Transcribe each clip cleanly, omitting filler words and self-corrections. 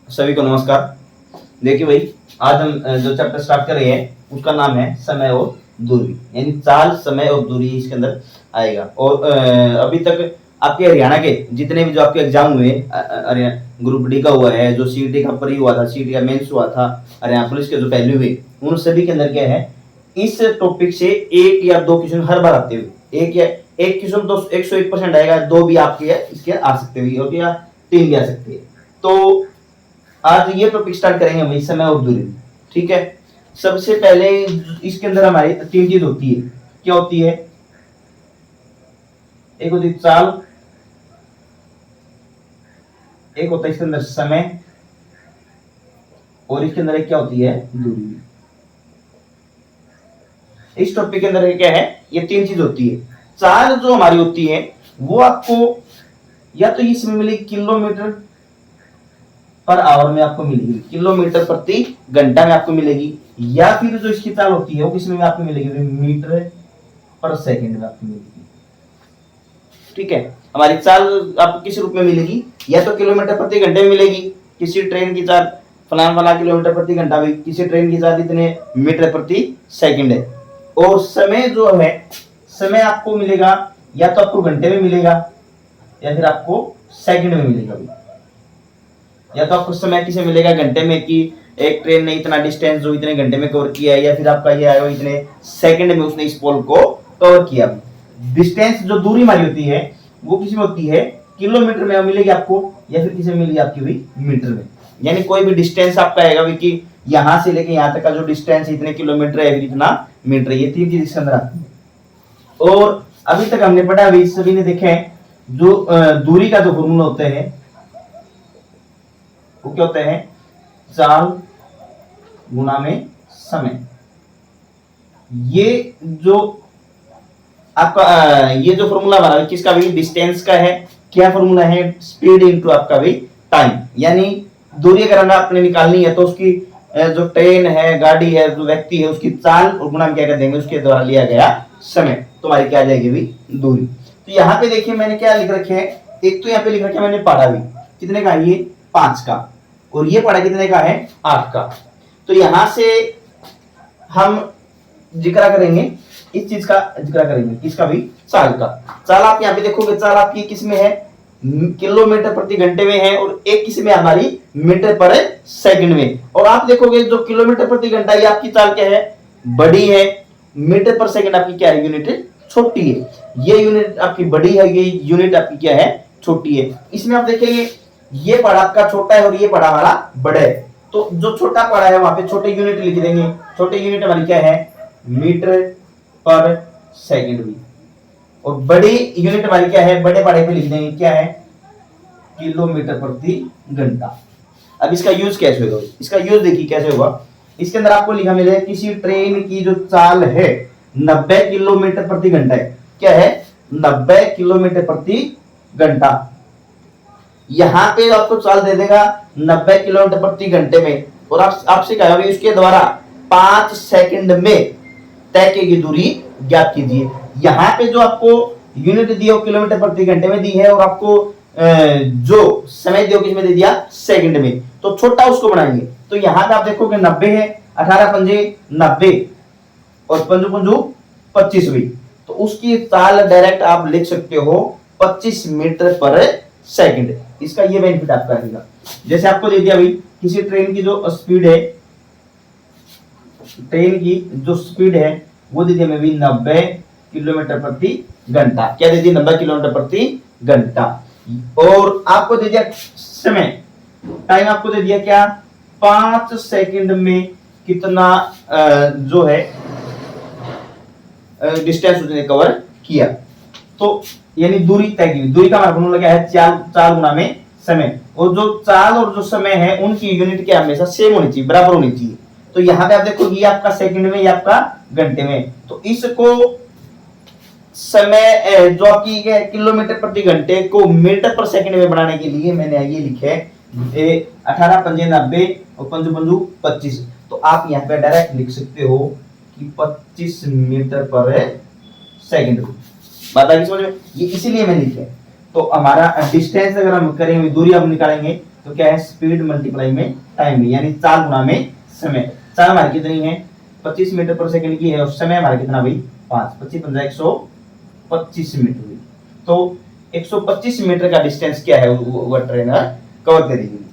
सभी को नमस्कार। देखिए भाई, आज हम जो चैप्टर स्टार्ट कर रहे हैं उसका नाम है समय और दूरी, यानी चाल, समय और दूरी इसके अंदर आएगा। और अभी तक आपके हरियाणा के जितने भी जो आपके एग्जाम हुए, ग्रुप डी का हुआ है, जो सीईटी का प्री हुआ था, सीईटी का मेंस हुआ था, हरियाणा पुलिस के जो पहले हुए, उन सभी के अंदर क्या है, इस टॉपिक से एक या दो क्वेश्चन हर बार आते हुए, एक क्वेश्चन तो 101% आएगा, दो भी आपके इसके आ सकते हुए, या तीन भी आ सकते हैं। तो आज ये टॉपिक स्टार्ट करेंगे भाई, समय और दूरी। ठीक है, सबसे पहले इसके अंदर हमारी तीन चीज होती है। क्या होती है? एक होती है चाल, एक होता है इसके अंदर समय, और इसके अंदर एक क्या होती है? दूरी। इस टॉपिक के अंदर क्या है? ये तीन चीज होती है। चाल जो हमारी होती है वो आपको या तो इसमें मिलेगी किलोमीटर पर आवर में आपको मिलेगी, किलोमीटर प्रति घंटा में आपको मिलेगी, या फिर जो इसकी चाल होती है वो किस में आपको मिलेगी? मीटर पर सेकंड में आपको मिलेगी। ठीक है, हमारी चाल आपको किस रूप में मिलेगी? या तो किलोमीटर प्रति घंटे में मिलेगी, किसी ट्रेन की चाल फलाना किलोमीटर प्रति घंटा भी, किसी ट्रेन की चाल इतने मीटर प्रति सेकंड है। और समय जो है, समय आपको मिलेगा या तो आपको घंटे में मिलेगा या फिर आपको सेकंड में मिलेगा। या तो आपको समय किसे मिलेगा? घंटे में, कि एक ट्रेन ने इतना डिस्टेंस जो इतने घंटे में कवर किया है, या फिर आपका ये आएगा इतने सेकंड में उसने इस पोल को कवर किया। डिस्टेंस जो दूरी हमारी होती है वो किस में होती है? किलोमीटर में मिलेगी आपको, या फिर किसे मिलेगी आपकी भी? मीटर में। यानी कोई भी डिस्टेंस आपका आएगा कि यहां से लेके यहां तक का जो डिस्टेंस इतने किलोमीटर है, इतना मीटर, ये तीन चीज इसके अंदर आती है। और अभी तक हमने पढ़ा, अभी सभी ने देखे जो दूरी का जो फॉर्मूला होता है वो क्या होता है? चाल गुना में समय। ये जो आपका ये जो फॉर्मूला बना है किसका भी? डिस्टेंस का है। क्या फॉर्मूला है? स्पीड इनटू आपका भी टाइम। यानी दूरी अगर आपने निकालनी है तो उसकी जो ट्रेन है, गाड़ी है, जो व्यक्ति है, उसकी चाल और गुना क्या कर देंगे? उसके द्वारा लिया गया समय। तुम्हारी क्या आ जाएगी भी? दूरी। तो यहाँ पे देखिए मैंने क्या लिख रखे हैं, एक तो यहाँ पे लिख रखा है मैंने पढ़ा भी कितने का? ये 5 का, और ये पढ़ा कितने का है? 8 का। तो यहां से हम जिक्र करेंगे, इस चीज का जिक्र करेंगे, किसका भी? चाल का। चाल आप यहाँ पे देखोगे, चाल आपकी किस में है? किलोमीटर प्रति घंटे में है, और एक किस में? हमारी मीटर पर सेकंड में। और आप देखोगे जो किलोमीटर प्रति घंटा, ये आपकी चाल क्या है? बड़ी है। मीटर पर सेकंड आपकी क्या है? यूनिट छोटी है। ये यूनिट आपकी बड़ी है, ये यूनिट आपकी क्या है? छोटी है। इसमें आप देखेंगे ये पढ़ा आपका छोटा है और ये पढ़ा हमारा बड़ा है। तो जो छोटा पढ़ा है वहां पे छोटे यूनिट लिख देंगे। छोटे यूनिट हमारी क्या है? मीटर पर सेकंड भी। और बड़ी यूनिट हमारी क्या है? बड़े पढ़े पे लिख देंगे, क्या है? किलोमीटर प्रति घंटा। अब इसका यूज कैसे होगा? इसका यूज देखिए कैसे होगा। इसके अंदर आपको लिखा मिलेगा किसी ट्रेन की जो चाल है 90 किलोमीटर प्रति घंटा है। क्या है? 90 किलोमीटर प्रति घंटा। यहां पे आपको चाल दे देगा 90 किलोमीटर प्रति घंटे में, और आपसे कहा इसके द्वारा 5 सेकंड में तय की गई दूरी ज्ञात कीजिए। यहाँ पे जो आपको यूनिट दी हो किलोमीटर प्रति घंटे में दी है, और आपको जो समय दिया किसमें दे दिया? सेकंड में। तो छोटा उसको बनाएंगे। तो यहाँ पे आप देखोगे 90 है, 18 पंजे 90 और पंजू पंजू 25 हुई। तो उसकी चाल डायरेक्ट आप लिख सकते हो 25 मीटर पर सेकंड। इसका ये बेनिफिट आपका रहेगा। जैसे आपको दे दिया भाई किसी ट्रेन की जो स्पीड है, ट्रेन की जो स्पीड है वो दे दिया मैं भी 90 किलोमीटर प्रति घंटा। क्या दे दिया? 90 किलोमीटर प्रति घंटा। और आपको दे दिया समय, टाइम आपको दे दिया क्या? 5 सेकंड में कितना जो है डिस्टेंस उसने कवर किया। तो यानी दूरी तय की। दूरी का फॉर्मूला क्या है? चाल गुना में समय। और जो चाल और जो समय है उनकी यूनिट क्या हमेशा सेम होनी चाहिए, बराबर होनी चाहिए। तो यहाँ पे आप देखो ये आपका सेकंड में, ये आपका घंटे में। तो इसको समय जो आपकी किलोमीटर प्रति घंटे को मीटर पर सेकंड में बनाने के लिए मैंने ये लिखे 18 पंजे 90 और पंजू पंजू 25। तो आप यहाँ पे डायरेक्ट लिख सकते हो कि 25 मीटर पर सेकंड। बात आ गई समझ में? ये इसीलिए मैंने लिखा है। तो हमारा डिस्टेंस अगर हम करेंगे, दूरी हम निकालेंगे, तो क्या है, स्पीड मल्टीप्लाई में टाइम में, यानी चाल गुना में समय। चाल हमारी कितनी है, 25 मीटर पर सेकंड की है, और समय हमारा कितना भाई 5, 25 पंजा 125 मीटर हुई। तो 125 मीटर का डिस्टेंस क्या है वो ट्रेन कवर करेगी।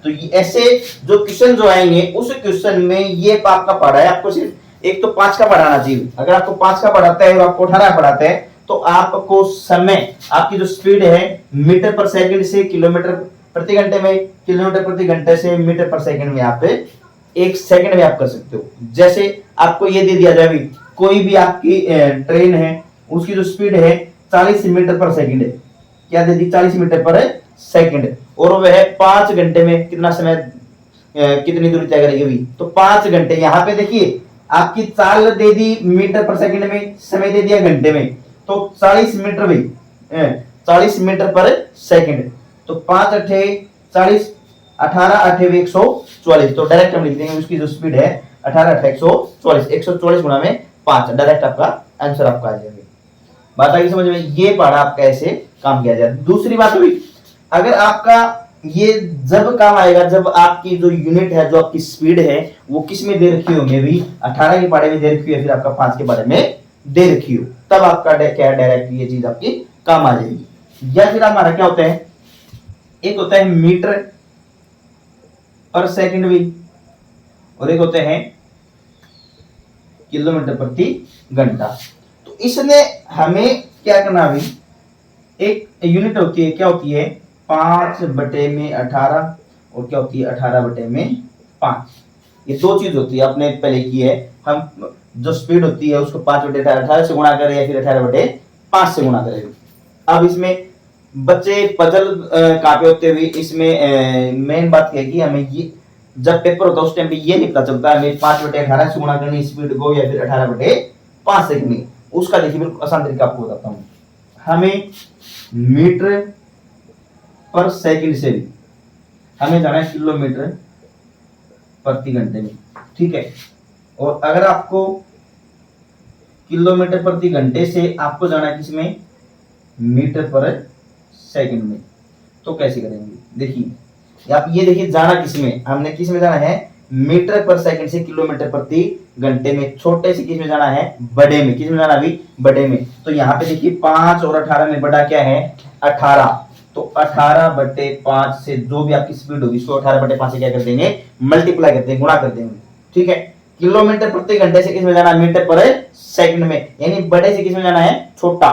तो ये ऐसे जो क्वेश्चन जो आएंगे उस क्वेश्चन में ये आपका पढ़ा है, आपको सिर्फ एक तो 5 का पढ़ाना चाहिए। अगर आपको 5 का पढ़ाता है और आपको 18 पढ़ाता है तो आपको समय, आपकी जो स्पीड है मीटर पर सेकंड से किलोमीटर प्रति घंटे में, किलोमीटर प्रति घंटे से मीटर पर सेकंड में आप एक सेकंड में आप कर सकते हो। जैसे आपको ये दे दिया जाए, कोई भी आपकी ट्रेन है उसकी जो स्पीड है 40 मीटर पर सेकंड है, क्या दे दी 40 मीटर पर सेकंड, और वह 5 घंटे में कितना समय कितनी दूरी तय करेगी भी, तो 5 घंटे। यहाँ पे देखिए आपकी चाल दे दी मीटर पर सेकंड में, समय दे दिया घंटे में, तो 40 मीटर भी 40 मीटर पर सेकंड, तो 5 अठे 40, 18 अठे 144, तो डायरेक्ट हम लिख देंगे उसकी जो स्पीड है 18 अठे 144, 144 गुना में 5, डायरेक्ट आपका आंसर आपका आ जाएगा। बात आई समझ में, ये पढ़ा आपका ऐसे काम किया जाए। दूसरी बात हुई, अगर आपका ये जब काम आएगा जब आपकी जो यूनिट है, जो आपकी स्पीड है वो किस में दे रखी हो, मे भी 18 के बारे में दे रखी हो या फिर आपका 5 के बारे में दे रखी हो, तब आपका क्या डायरेक्ट ये चीज आपकी काम आ जाएगी। या फिर हमारा क्या होता है, एक होता है मीटर पर सेकंड भी, और एक होते हैं किलोमीटर प्रति घंटा। तो इसने हमें क्या करना भी, एक यूनिट होती है, क्या होती है 5/18, और क्या होती है 18/5। ये दो चीज होती है, आपने पहले की है। हम जो स्पीड होती है उसको 5/18 से गुणा करें या फिर 18/5 से गुणा करें। अब इसमें बच्चे पजल कापे होते हुए इसमें मेन बात है कि हमें ये जब पेपर होता है उस टाइम पे ये नहीं पता चलता है हमें 5/18 से गुणा करनी स्पीड को या फिर 18/5 से करनी। उसका देखिए बिल्कुल आसान तरीका आपको बताता हूँ। हमें मीटर पर सेकंड से भी हमें जाना है किलोमीटर प्रति घंटे में, ठीक है। और अगर आपको किलोमीटर प्रति घंटे से आपको जाना है किसमें, मीटर पर सेकंड में, तो कैसे करेंगे, देखिए आप ये देखिए जाना किसमें, हमने किसमें जाना है मीटर पर सेकंड से किलोमीटर प्रति घंटे में, छोटे से किसमें जाना है बड़े में, किसमें जाना अभी बड़े में। तो यहाँ पे देखिए 5 और 18 में बड़ा क्या है 18, तो 18/5 से जो भी आपकी स्पीड होगी इसको 18/5 से क्या कर देंगे मल्टीप्लाई कर देंगे, गुणा कर देंगे, ठीक है। किलोमीटर प्रति घंटे से किसमें जाना मीटर पर सेकंड में, यानी बड़े से किसमें जाना है छोटा,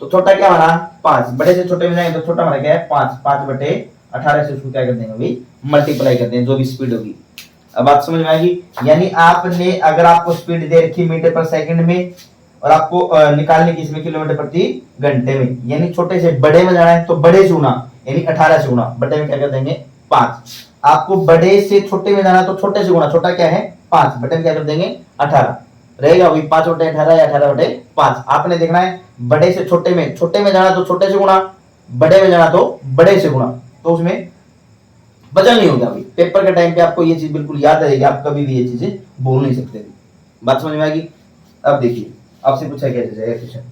तो छोटा क्या हमारा 5, बड़े से छोटे में जाएंगे तो छोटा हमारा क्या है 5, 5/18 से उसको क्या कर देंगे अभी मल्टीप्लाई कर देंगे जो भी स्पीड होगी। अब बात समझ में आएगी, यानी आपने अगर आपको स्पीड दे रखी मीटर पर सेकंड में और आपको निकालने की इसमें किलोमीटर प्रति घंटे में, यानी छोटे से बड़े में जाना है तो बड़े से गुना, यानी 18 से गुना, बड़े में क्या कर देंगे 5। आपको बड़े से छोटे में जाना तो छोटे से गुना, छोटा क्या है 5, बड़े में क्या कर देंगे 18 रहेगा, वही 5/18 या 18/5। आपने देखना है बड़े से छोटे में जाना तो छोटे से गुना, बड़े में जाना तो बड़े से गुना, तो उसमें बदल नहीं होगा। अभी पेपर के टाइम पे आपको ये चीज बिल्कुल याद रहेगी, आप कभी भी ये चीजें भूल नहीं सकते। बात समझ में आएगी। अब देखिए आपसे पूछा क्या जाएगा क्वेश्चन,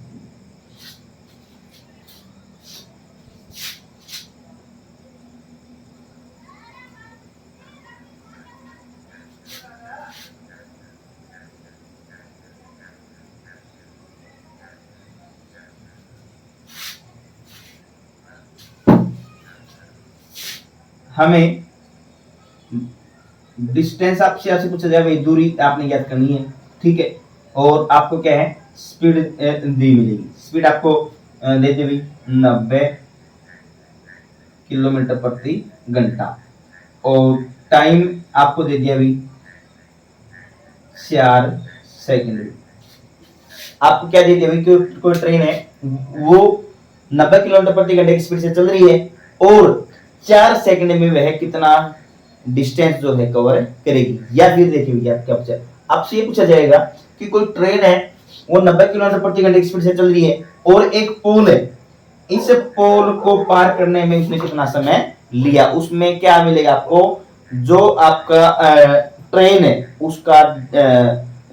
हमें डिस्टेंस आपसे ऐसे पूछा जाए, दूरी आपने ज्ञात करनी है, ठीक है। और आपको क्या है स्पीड दी मिलेगी, स्पीड आपको दे दी हुई 90 किलोमीटर प्रति घंटा, और टाइम आपको दे दिया अभी 4 सेकंड। आपको क्या दे दिया अभी, कोई ट्रेन है वो 90 किलोमीटर प्रति घंटे की स्पीड से चल रही है और 4 सेकंड में वह कितना डिस्टेंस जो है कवर करेगी। या फिर देखिए आपसे ये पूछा जाएगा कि कोई ट्रेन है वो 90 किलोमीटर प्रति घंटे की स्पीड से चल रही है और एक पोल है, इस पोल को पार करने में उसने कितना समय लिया, उसमें क्या मिलेगा आपको, जो आपका ट्रेन है उसका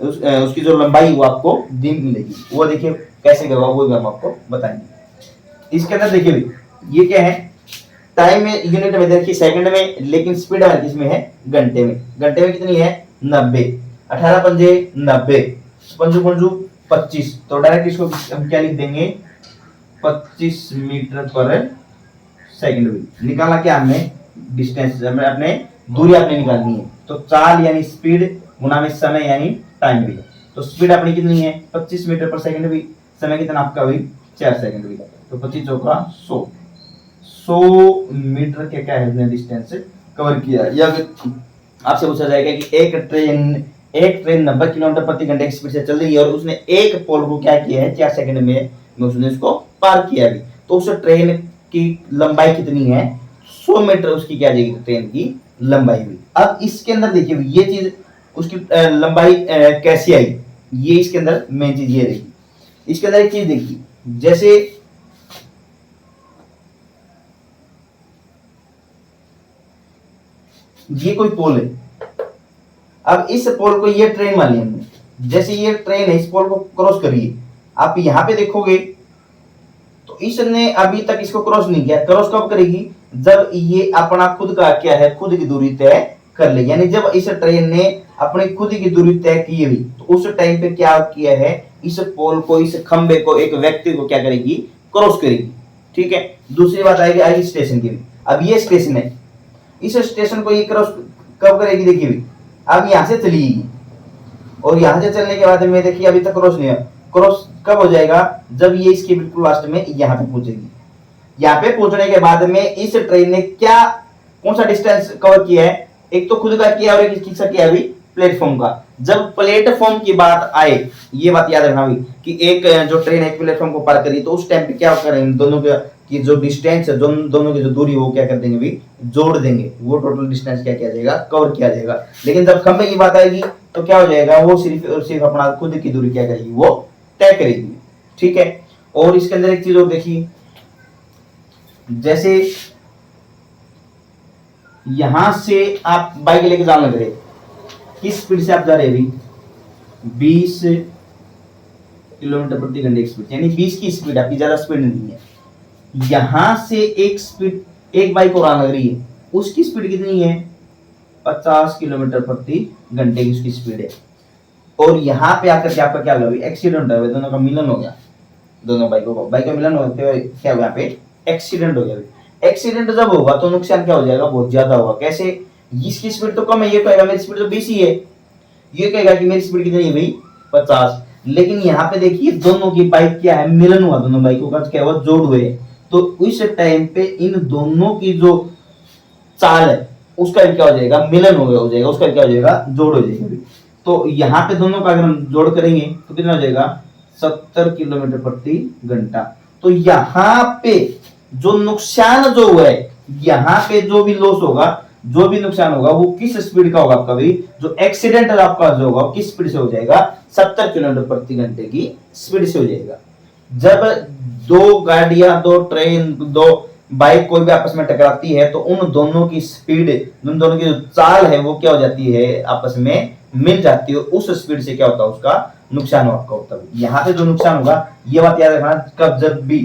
उसकी जो लंबाई वो आपको दिन मिलेगी। वो देखिए कैसे करवा वो हम आपको बताएंगे। इसके अंदर देखिए ये क्या है टाइम में यूनिट में देखिए सेकंड में, लेकिन स्पीड हमारी किसमें है, घंटे में। घंटे में कितनी है, 90। 18 पंजे 90, पंजू पंजू 25, तो डायरेक्ट इसको हम क्या लिख देंगे, 25 मीटर पर सेकंड भी। निकाला क्या हमने, डिस्टेंस, हमें अपने दूरी आपने निकालनी है। तो चाल यानी स्पीड गुना में समय यानी टाइम भी। तो स्पीड अपनी कितनी है, 25 मीटर पर सेकंड भी। समय कितना आपका भी, 4 सेकंड भी। तो 25 चौका 100 मीटर के क्या है डिस्टेंस कवर किया। या आपसे पूछा जाएगा कि एक ट्रेन 90 किलोमीटर प्रति घंटे की स्पीड से चल रही है और उसने एक पोल को क्या किया है, 4 सेकंड में उसने उसको पार किया भी। तो उस ट्रेन की लंबाई कितनी है, 100 मीटर उसकी क्या जाएगी, ट्रेन की लंबाई भी। अब इसके अंदर देखिए ये चीज उसकी लंबाई कैसी आई, ये इसके अंदर मेन चीज ये देखिए। इसके अंदर एक चीज देखिए, जैसे ये कोई पोल है, अब इस पोल को ये ट्रेन मान लिया, जैसे ये ट्रेन है इस पोल को क्रॉस करिए, आप यहाँ पे देखोगे तो इसने अभी तक इसको क्रॉस नहीं किया। क्रॉस कब करेगी, जब ये अपना खुद का क्या है, खुद की दूरी तय कर ले। यानी जब इस ट्रेन ने अपनी खुद की दूरी तय की हुई, तो उस टाइम पे क्या किया है, इस पोल को, इस खंबे को, एक व्यक्ति को क्या करेगी, क्रॉस करेगी। ठीक है। दूसरी बात आएगी स्टेशन की। अब ये स्टेशन है, इस स्टेशन को ये क्रॉस कब करेगी, देखिए अब यहां से चलेगी और यहां से चलने के बाद में देखिए अभी तक क्रॉस नहीं है। क्रॉस कब हो जाएगा, जब ये इसके बिल्कुल लास्ट में यहां पे पहुंचेगी। यहाँ पे पहुंचने के बाद में इस ट्रेन ने क्या, कौन सा डिस्टेंस कवर किया है, एक तो खुद का किया और एक किसका किया अभी, प्लेटफॉर्म का। जब प्लेटफॉर्म की बात आए, ये बात याद रखना भी कि एक जो ट्रेन एक प्लेटफॉर्म को पार करी, तो उस टाइम पे क्या करेंगे, दोनों की जो डिस्टेंस है, दोनों की जो दूरी वो क्या कर देंगे भी, जोड़ देंगे। वो टोटल डिस्टेंस क्या किया जाएगा, कवर किया जाएगा। लेकिन जब खंबे की बात आएगी तो क्या हो जाएगा, वो सिर्फ और सिर्फ अपना खुद की दूरी क्या करेगी, वो तय करेगी। ठीक है। और इसके अंदर एक चीज और देखिए, जैसे यहां से आप बाइक लेके जाने लग रहे, किस स्पीड से आप जा रहे हैं, 20 किलोमीटर प्रति घंटे की स्पीड, यानी 20 की स्पीड, आपकी ज्यादा स्पीड नहीं है। यहां से एक बाइक और आने लग रही है, उसकी स्पीड कितनी है, 50 किलोमीटर प्रति घंटे की उसकी स्पीड है। और यहाँ पे आकर के आपका क्या होगा, एक्सीडेंट हो गया, दोनों का मिलन हो गया, दोनों बाइक का मिलन होते हुए क्या हुआ, यहाँ पे एक्सीडेंट हो गया। एक्सीडेंट जब होगा तो नुकसान क्या हो जाएगा, बहुत ज्यादा होगा। कैसे, इसकी स्पीड तो कम है, ये कहेगा मेरी स्पीड तो 20 ही है, ये कहेगा कि मेरी स्पीड कितनी है भाई, 50। लेकिन यहाँ पे देखिए दोनों की बाइक क्या है, मिलन हुआ, दोनों बाइकों का क्या हुआ, जोड़ हुए। तो उस टाइम पे इन दोनों की जो चाल है उसका क्या हो जाएगा, मिलन हो जाएगा, उसका क्या हो जाएगा, जोड़ हो जाएगा। तो यहाँ पे दोनों का अगर हम जोड़ करेंगे तो कितना हो जाएगा, 70 किलोमीटर प्रति घंटा। तो यहाँ पे जो नुकसान जो हुआ है, यहाँ पे जो भी लॉस होगा, जो भी नुकसान होगा, वो किस स्पीड का होगा आपका भी, जो एक्सीडेंट आपका जो होगा किस स्पीड से हो जाएगा, 70 किलोमीटर प्रति घंटे की स्पीड से हो जाएगा। जब दो गाड़ियां, दो ट्रेन, दो बाइक कोई भी आपस में टकराती है, तो उन दोनों की स्पीड, उन दोनों की जो चाल है वो क्या हो जाती है, आपस में मिल जाती है। उस स्पीड से क्या होता है, उसका नुकसान आपका होता है। यहाँ पे जो नुकसान होगा, ये बात याद रखना, कब जब भी,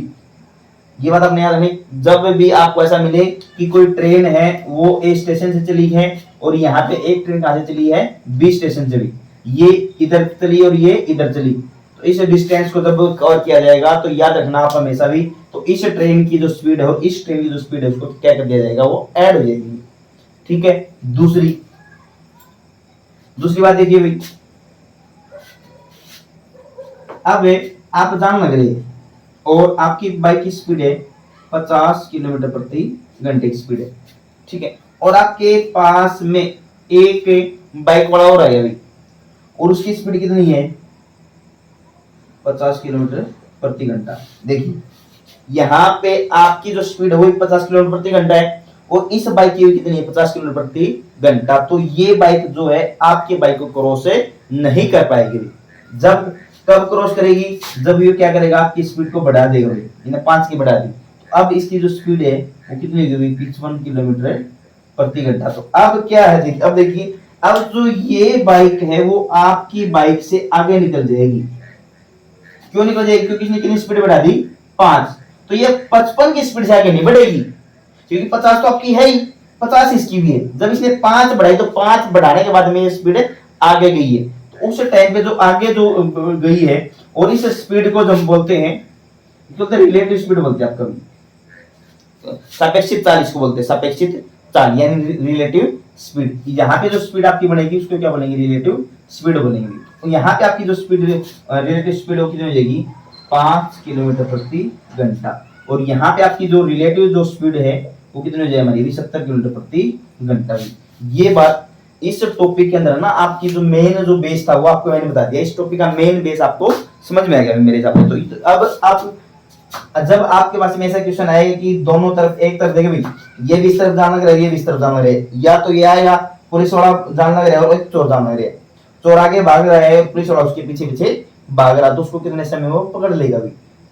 ये बात आपने याद रखनी, जब भी आपको ऐसा मिले कि कोई ट्रेन है वो ए स्टेशन से चली है और यहाँ पे एक ट्रेन कहां से चली है, बी स्टेशन से चली, ये इधर चली और ये इधर चली, तो इस डिस्टेंस को जब कवर किया जाएगा तो याद रखना आप हमेशा भी, तो इस ट्रेन की जो स्पीड है, इस ट्रेन की जो स्पीड है, उसको क्या कर दिया जाएगा, वो ऐड हो जाएगी। ठीक है। दूसरी बात देखिए भाई, अब आप जान लग रही है और आपकी बाइक की स्पीड है 50 किलोमीटर प्रति घंटे की स्पीड है। ठीक है। और आपके पास में एक बाइक वाला और आया भाई, और उसकी स्पीड कितनी है, 50 किलोमीटर प्रति घंटा। देखिए यहाँ पे आपकी जो स्पीड है वो 50 किलोमीटर प्रति घंटा है और इस बाइक की कितनी है, 50 किलोमीटर प्रति घंटा। तो ये बाइक जो है आपकी बाइक को क्रॉस नहीं कर पाएगी। जब कब क्रॉस करेगी, जब ये क्या करेगा, आपकी स्पीड को बढ़ा देगा, इन्हें 5 की बढ़ा दी। तो अब इसकी जो स्पीड है वो कितनी होगी, 55 किलोमीटर प्रति घंटा। तो अब क्या है, देखिए अब देखिए, अब जो ये बाइक है वो आपकी बाइक से आगे निकल जाएगी। क्यों निकल जाएगी, क्योंकि इसने कितनी स्पीड बढ़ा दी, 5। तो ये 55 की स्पीड से आगे नहीं बढ़ेगी, क्योंकि 50 तो आपकी है ही, 50 इसकी भी है। जब इसने 5 बढ़ाई तो 5 बढ़ाने के बाद में ये स्पीड आगे गई है, तो उस टाइम पे जो आगे जो गई है, और इस स्पीड को जो हम बोलते हैं, रिलेटिव स्पीड बोलते हैं। आप कभी सापेक्षिक चाल इसको बोलते हैं, सापेक्षिक चाल यानी रिलेटिव स्पीड। यहाँ पे जो स्पीड आपकी बनेगी उसको क्या बोलेंगे, रिलेटिव स्पीड बोलेंगे। तो यहाँ पे आपकी जो स्पीड रिलेटिव स्पीड वो कितनी हो जाएगी, 5 किलोमीटर प्रति घंटा। और यहाँ पे आपकी जो रिलेटिव जो स्पीड है वो कितनी हो जाएगी हमारी, 70 किलोमीटर प्रति घंटा। ये बात इस टॉपिक के अंदर ना आपकी जो मेन जो बेस था वो आपको मैंने बता दिया। इस टॉपिक का मेन बेस आपको समझ में आ गया मेरे हिसाब से। तो अब आप जब आपके पास में ऐसा क्वेश्चन आएगा कि दोनों तरफ, एक तरफ देखिए भाई ये भी इस तरफ जान लग रहा है, ये भी इस तरफ जान लग रहा है, या तो ये आएगा पुलिस वाला जान लग रहा है और एक चोर जान लग रहा है, चोर आगे भाग रहा है, पुलिस वाला उसके पीछे पीछे भाग रहा, तो उसको कितने समय में वो पकड़ लेगा भी।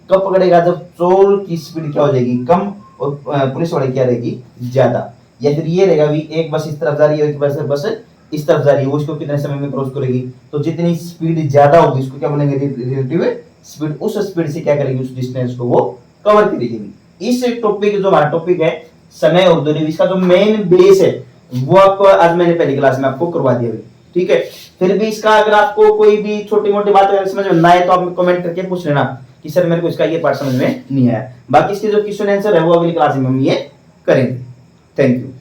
कब पकड़ेगा, जब चोर की स्पीड क्या हो जाएगी, कम, और पुलिस वाले क्या रहेगी, ज्यादा। या फिर ये रहेगा भी एक बस इस तरफ जा रही है, एक बस इस तरफ जा रही है, वो इसको कितने समय में क्रॉस करेगी। तो जितनी स्पीड ज्यादा होगी उसको क्या बोलेंगे, रिलेटिव स्पीड। उस स्पीड से क्या करेगी, उस डिस्टेंस को वो कवर करेगी। इस टॉपिक जो हमारा टॉपिक है समय और दूरी, इसका जो मेन बेस है वो आपको आज मैंने पहली क्लास में आपको करवा दिया। ठीक है, फिर भी इसका अगर आपको कोई भी छोटी मोटी बात अगर समझ में ना आए तो आप कमेंट करके पूछ लेना कि सर मेरे को इसका ये पार्ट समझ में नहीं आया। बाकी इसके जो क्वेश्चन आंसर है वो अगली क्लास में हम ये करेंगे। Thank you.